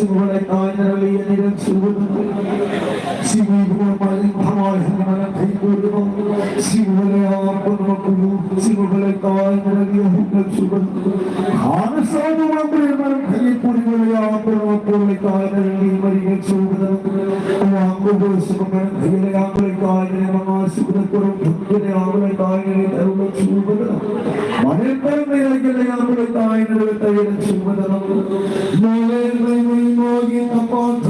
Singapore Thailand and Singapore Singapore Hamal Himalayan Singapore Singapore Singapore Thailand and Singapore Hansa Singapore Puri Thailand and Singapore Wango Singapore Thailand Singapore Thailand Singapore Manipur Thailand Singapore Mole upon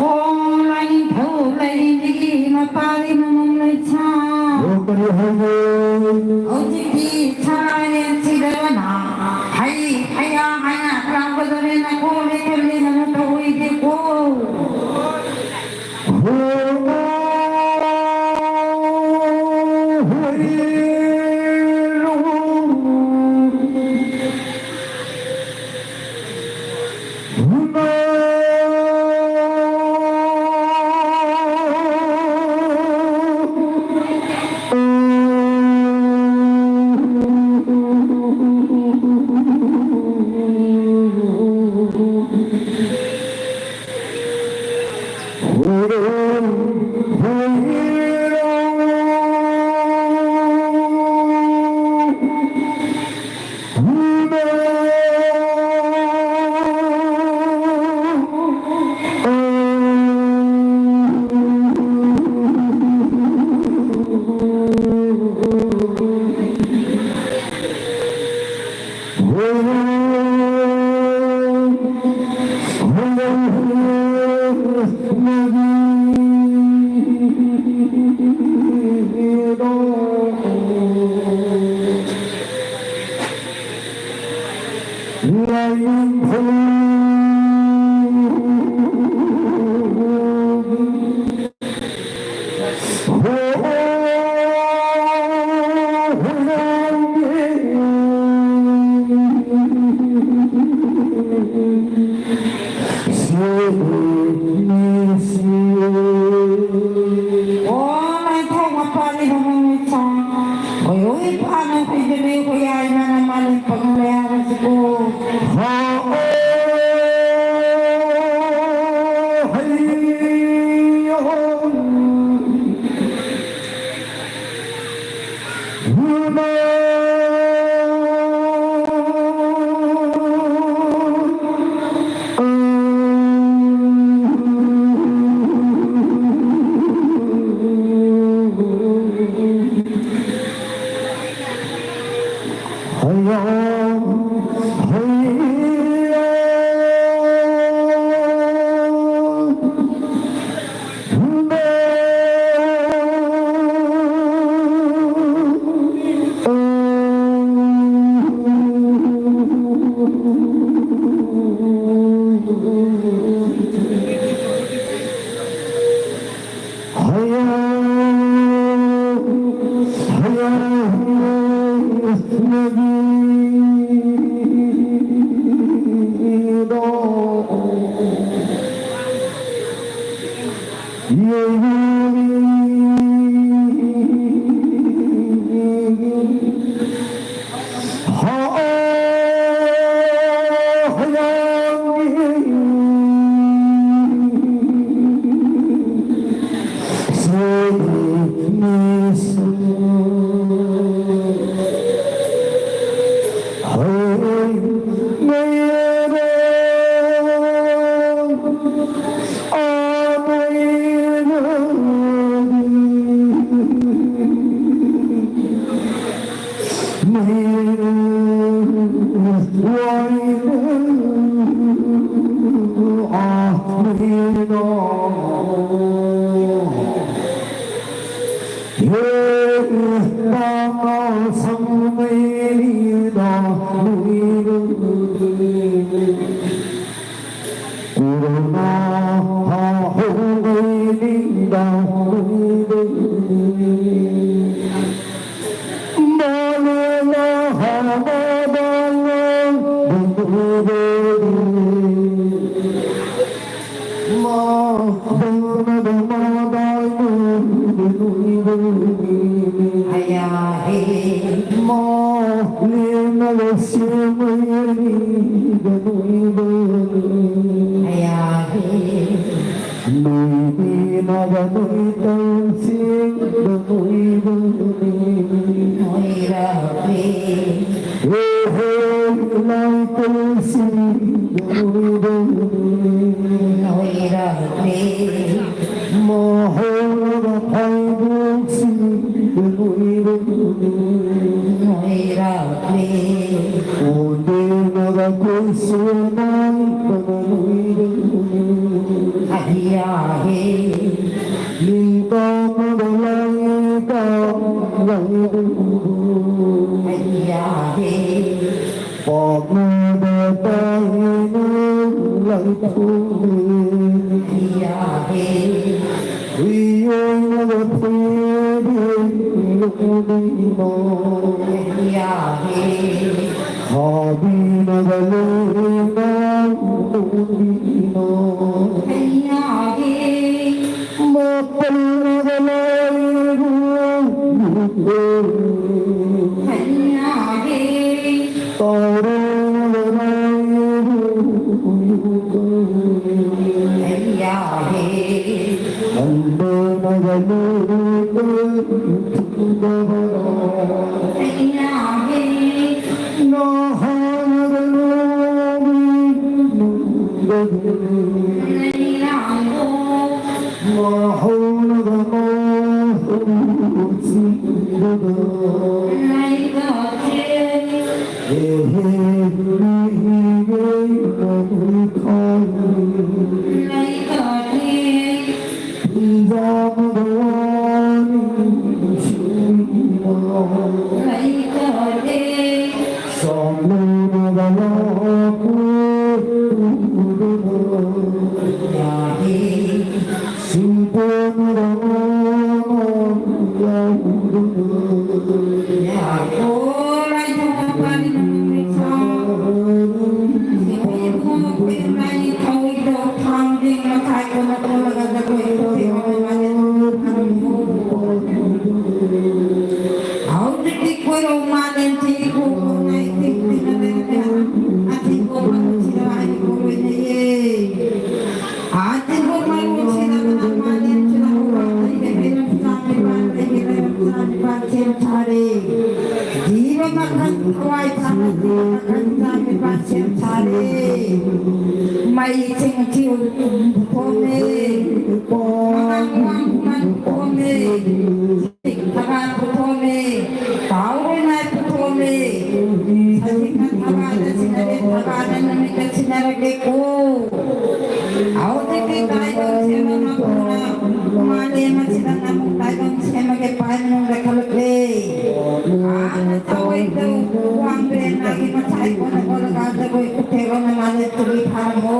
ô lanh thâu lây đi mà ta đi mà mong lấy cha ô chỉ đi cha nên chỉ để na hay hay à làm cái đó nên là cô lấy cái này là tôi đi cô ako'y sunay pananoy Ayahe Lintang dalay ka Ayahe pag nadatay ng laytunin Ayahe iyo'y nagapwedeng lukunin mo Ayahe habi nagaling ng tunin mo Ayahe mapalgalay Ayahe tarong Ayahe ando nagaling Ayahe Mai ching chiu pome mang pome tagan pome tau na pome sajikan tagan sinare tagan namika sinare ko au de ke dai ko sema ma pura male ma sidan namu dai ko sema ke pain no rakal ke ana tawai do wang be na ki ma chai ko na ko ga de ko te ko na male tuli phar mo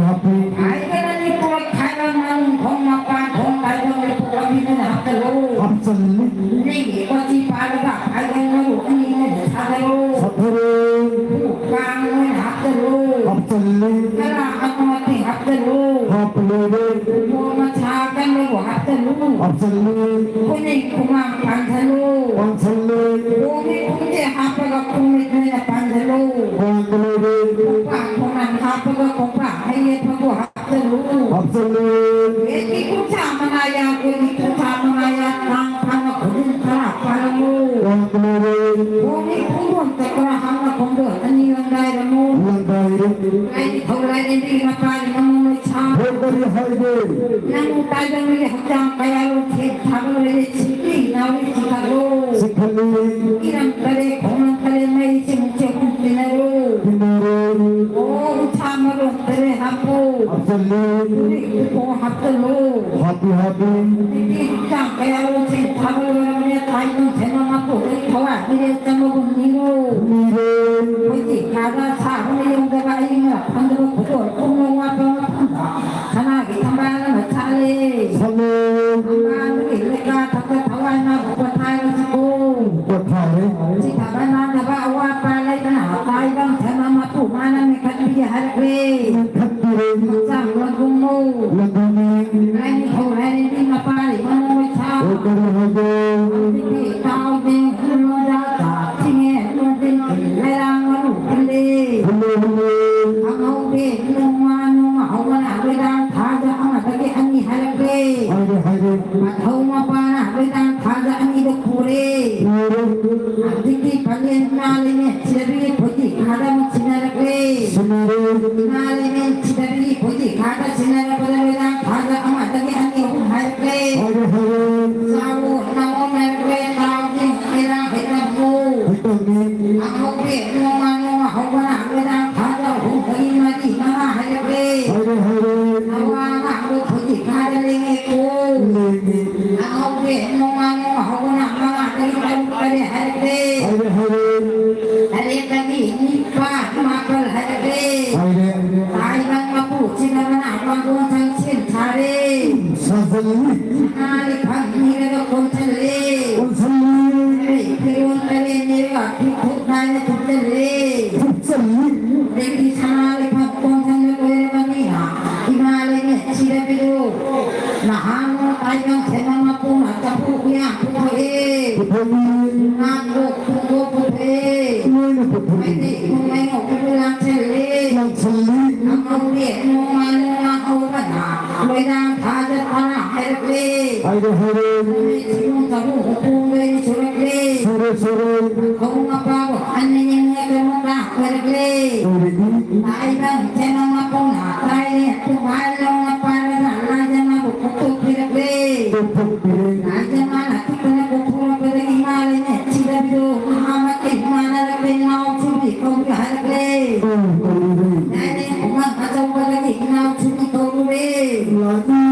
happy. Ai kena ni kuat kailan nang kong mapan kong kailan ni kami na nakalo. Absolutely. Ni kasi para ka kailan mo ni na nakalo. Sathare. Kang mo nakalo. Absolutely. Kala ako mati nakalo. Absolutely. Mo masakan mo nakalo. Absolutely. Kuni kumang pandalo. Absolutely. Kuni kuni apa ka kuni na pandalo. Absolutely. Pa kumang apa ka kumpa ay pa nakalo. Absolutely. Hindi ko manaya ko dito manaya ng pangakunin ka para mo. Absolutely. Kung ikong takrahan na kung doon, ano yung dahil mo? Ay, ikaw lang hindi mapali na mo may sa. Very high. Nang tayo may hatang kaya ulit, tayo ulit sige, na ulit sigaro. Sikhali. Ilang kali, kung ang kali may simutya kung pinaro. Pinaro. Oo, tama rin, tali hapo. Absolutely. Hindi ko hapalo. Happy happy. Hindi lang kaya ulit, tayo ulit tayo ng senang ako. Ikaw hindi ka maguniro. Mire. Hindi, kada sa akin yung gawain nga, pandalo ko doon, kung mga pangapanda, kanagi, tambahan na matsali. Salam. Tambahan na ilika, tagatawan na, bupatay na sa ko. Pathare. Si kabanan na ba, awa palay ka na, tayo bang sama mapumana, may katbiyahan kre. Khatire. Magsang lagong mo. Laguni. Ay, ikaw rin hindi mapali, manumoy sa. Very high. Hindi, tao din, lumodata, sige, lumodin, kailangan ano, hindi. Hello hello. Ang haubi, nung hawana, bedang taga ang atagi ang ihalagre. High high. At hauma pa na, bedang taga ang idukure. Mire. At hindi palyan nalinit, sinabili puti, kada mo sinaragre. Sinare. Nalinit, sinabili puti, kada sinaragre, bedang taga ang atagi ang ihalagre. High high. Sawo, nang umaragre, tawagin, kailang hitag mo. Hitani. Ang haubi, nung hawana, bedang taga, hukay mati, mga halagre. High high. Nawala ako puti, kada lingi ko. Legi. Ang haubi, nung hawana, mga kali halagre. High high. Halagre, nipa, mapal halagre. High. Tayo lang mapu, sinabana, pagong sang sintare. Sazali. Nalipan, nila kong tali.Onsali. Piyon tali nila, pikot na na tutali. Futsali. Hindi sanalipan kong sang nagoy kanina. Imalay niya sila bilo. Nahango tayo ng senang mapu, natapu kuya, pupuhe. Putani. Nako, pupo, pupuhe. Mine putani. Pwede kung may kukulang sali. Langsali. Ang ulit nung ako na, wedang tadat pa na, helpli. High high. Sinong tabu, hukumay ni surakli. Sure sure. Kung mabago, ano yung mga kamuta, helpli. Already. Tayo lang, senang mapuna, tayo tumahal lang na para na, nandiyan na bukutok, helpli. Tupuk dire. Nandiyan na, nakita na kukulang pa rin imalay niya, sila bilo, mahamat eh, manalagli na ako, subi, kung helpli. Already. Nani, kumang kasaw pa rin, na subi, kung Lagi.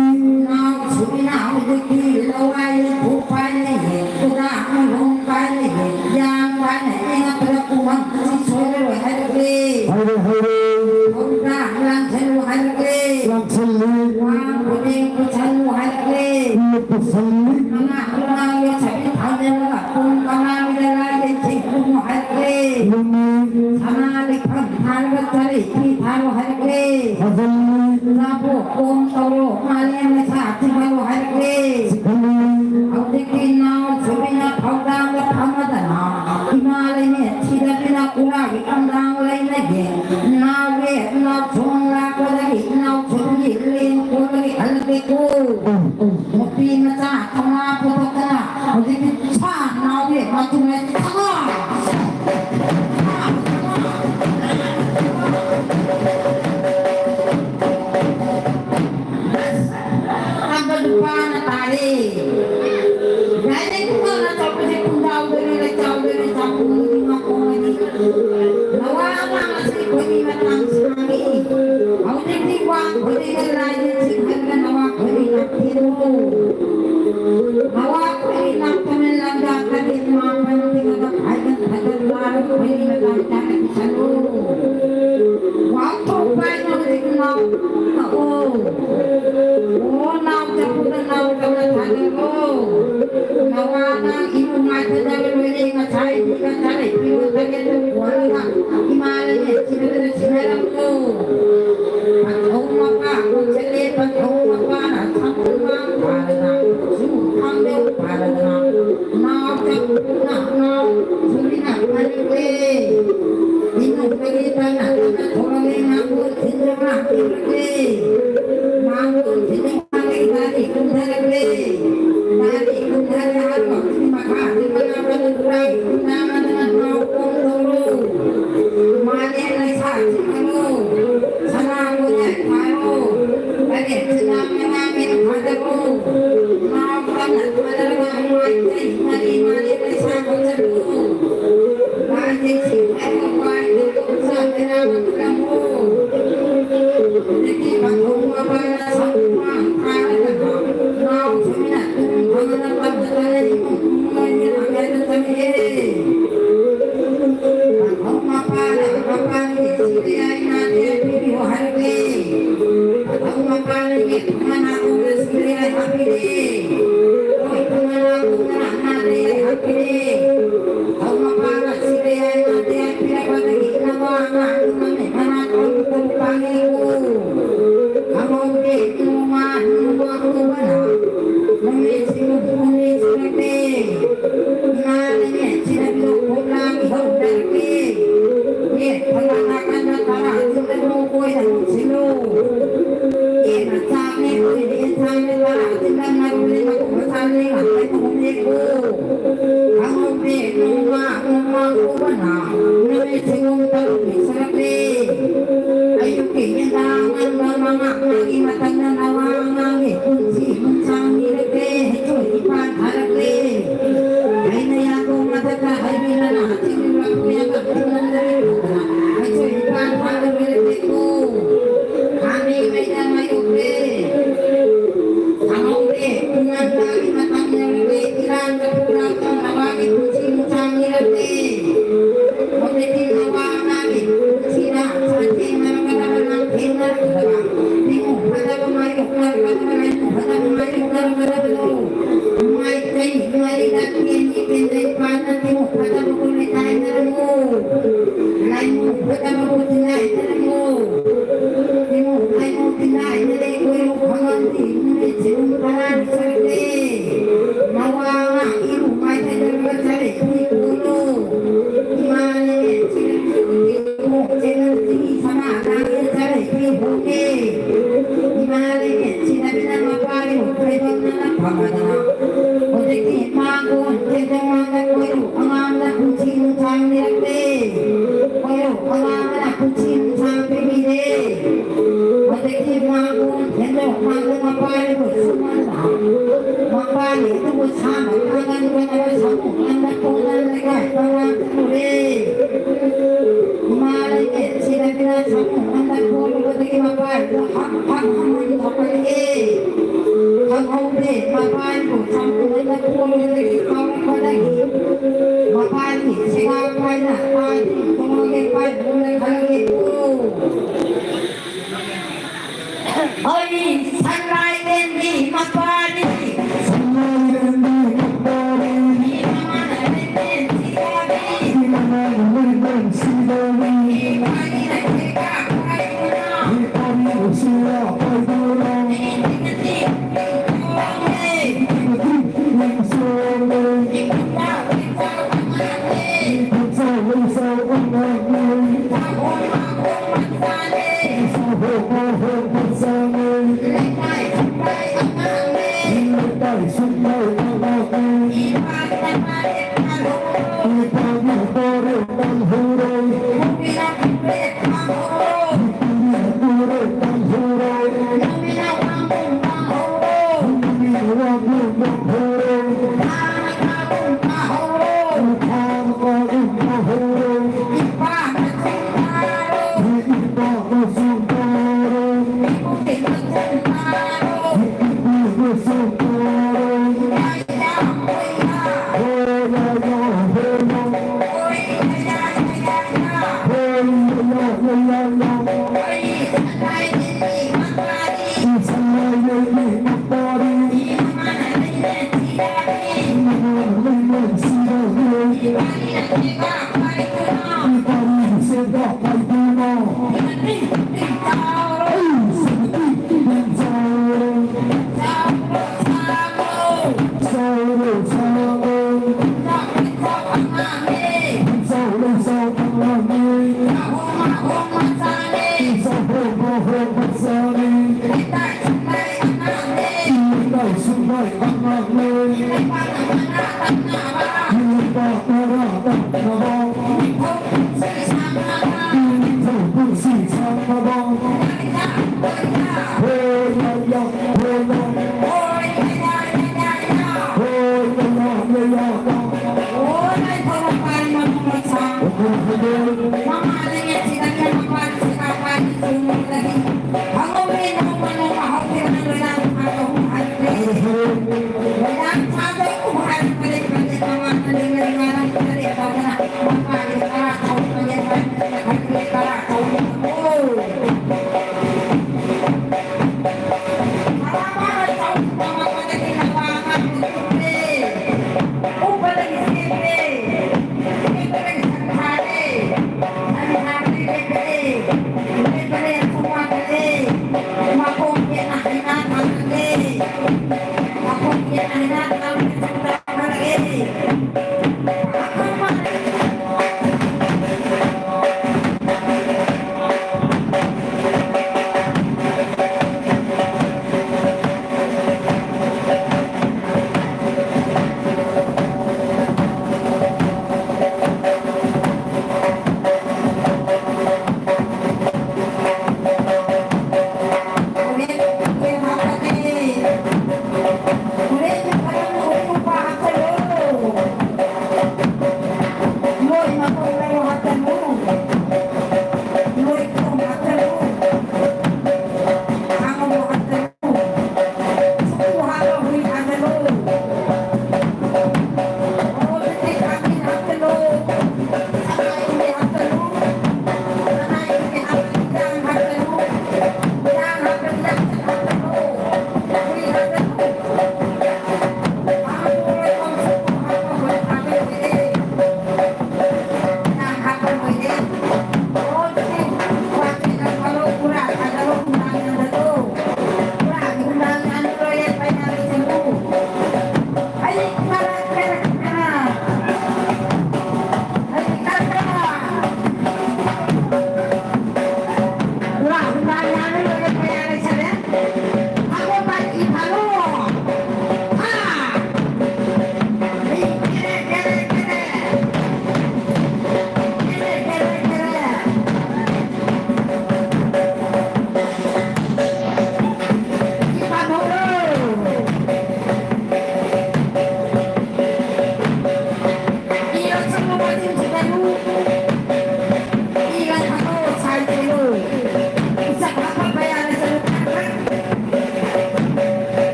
Now, subi na ako dito, laway, upay na yun, kuna ako humpay na yun, yang pa na yun, nga pala kumang kasi solo, halagli. High high. Kumda, lang salo, halagli. Langsali. Wang kuning ko salo, halagli. Lepasali. Mga kumang yung sabi, tawag na kung kamami na lang yung sikro mo, halagli. Lumi. Sanalik pag halagat sali, kitalo, halagli. Hazali. Napo, kung tolo, mali ang nasa, tingalo, halagli. Sikhali. Ang dikin na, sabi na, pagdang at hamadana, imalay niya, sila pinakulagi, ang danglay na din, nawe, nagsumla ko lagi, nagsumli, lin ko lagi, halagli ko. Mupi na sa, kama putok ka na, ang dikin sa, nawe, matumay, kama! Lupa na tali. Dahil kung mga tapos kung daw na tapos hindi ako ngayon. Nawala kasi ko hindi matang sami. Ako hindi ko ako hindi na layan siya na nawa ko hindi na tiro. Nawa ko hindi na panalang data din mga panunting na kaya tagal lalo ko hindi na data sa loob. Wow, to pa na hindi na Hãy subscribe cho kênh Ghiền Mì Gõ để không bỏ lỡ kabang. Hoy ya ya, hoy ya. Hoy ya ya ya ya. Ay, pagpapalin mo ng magsang. Mamahalin at sinagyan ng pati sa kapatid sa iyong lagi. Ang umin ng manong mahapin ang lalang pagkahuhan ko. Walang sabi ko mahal palit-palit ang mga nalingalingan ng palit. Tawag na, mapalit para, tawag na yan, palit para, tawag na.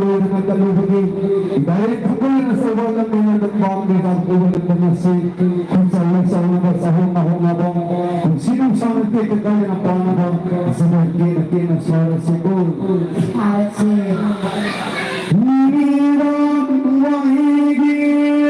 patuloy na nagkalubagi. Dahil patuloy na sa walang mga nagpapagay ang ulit na nasi kung sa una sa hunga-hunga kung sinong sa nagkikagaya ng Panginoon sa nagkikagaya sa siguro. Nirang wahigig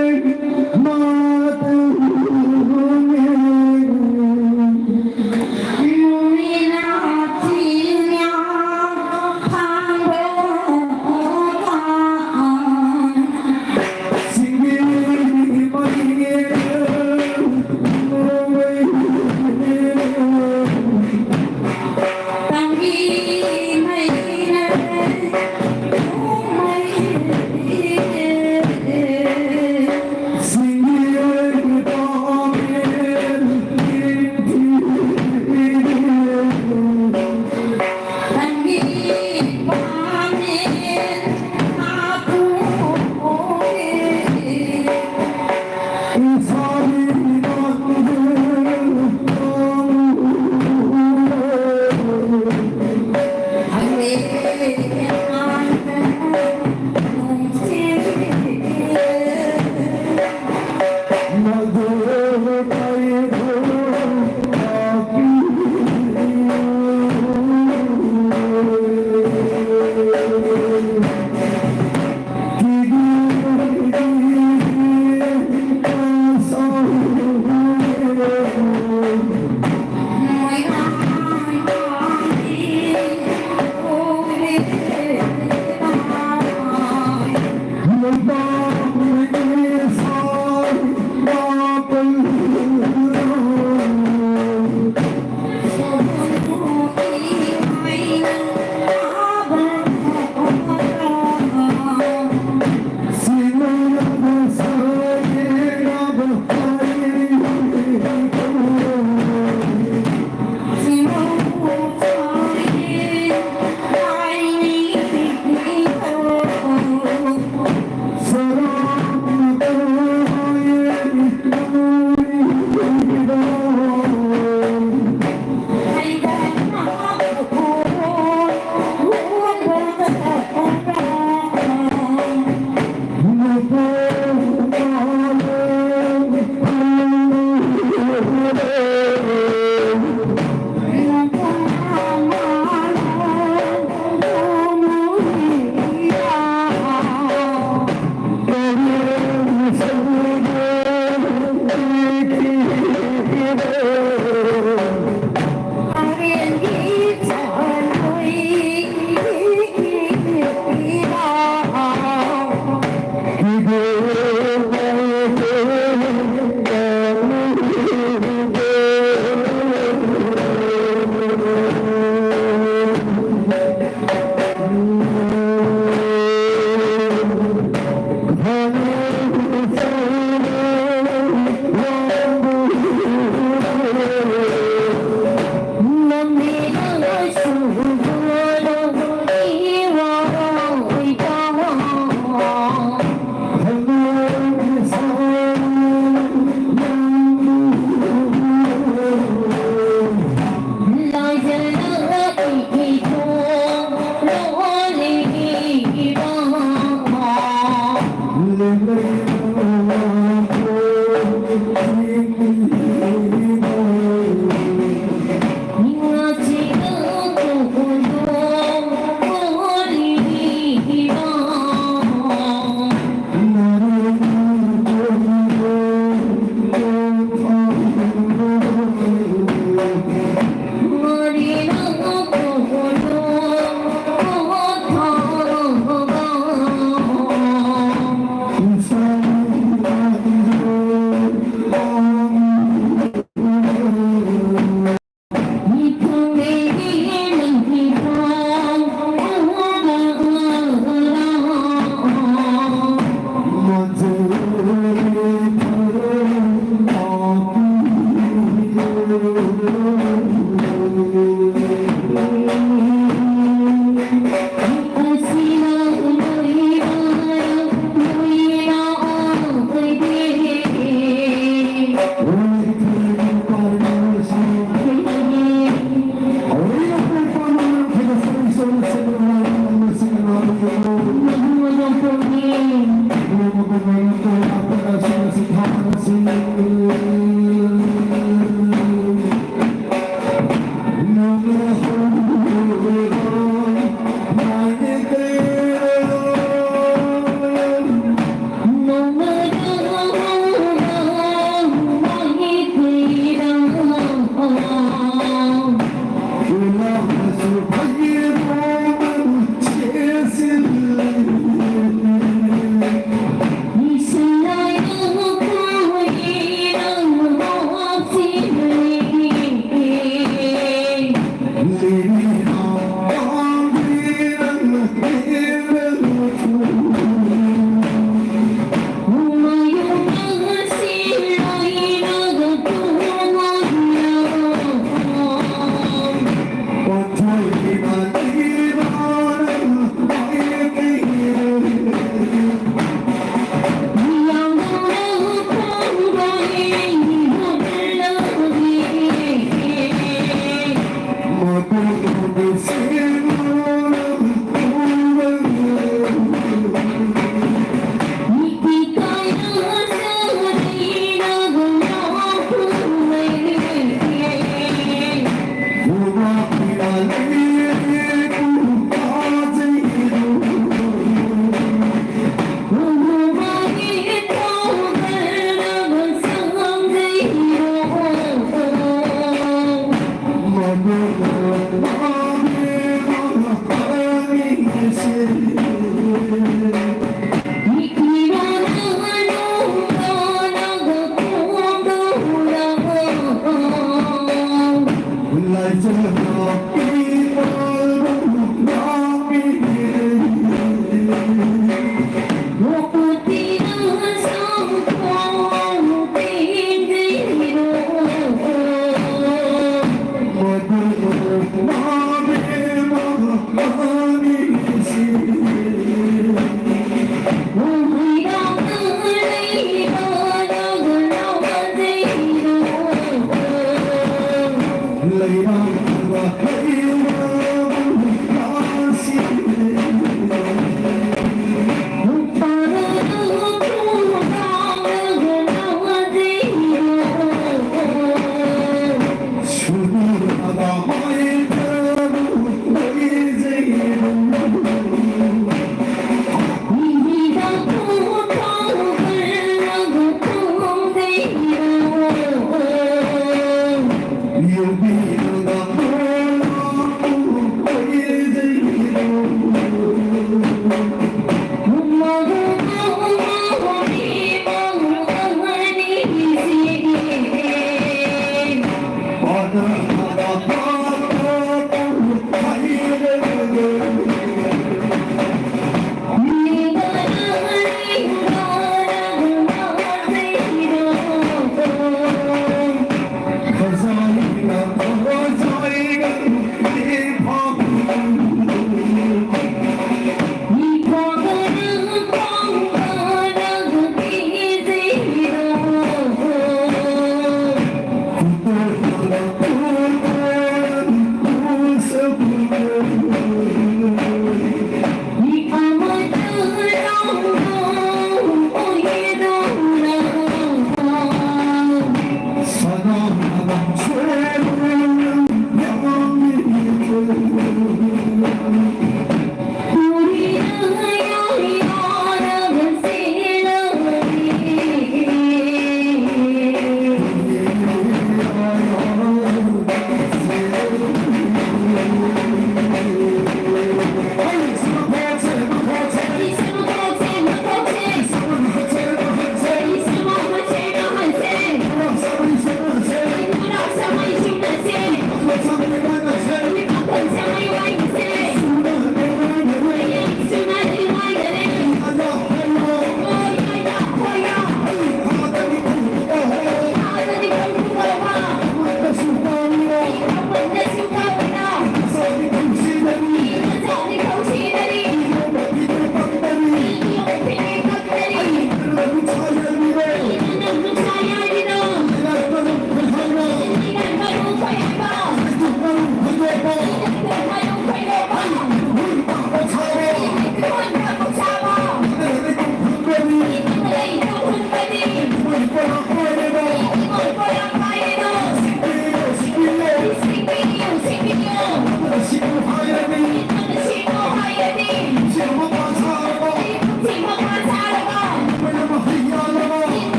Thank you.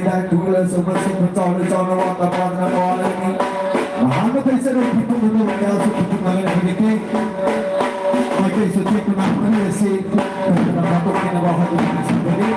dari dua sebersih bercahaya wata pada malam ini. Mahal kaisa ro kita menurut ya seperti malam ini. Mereka seperti penampilan si rakyat kita bahagia dengan sendiri.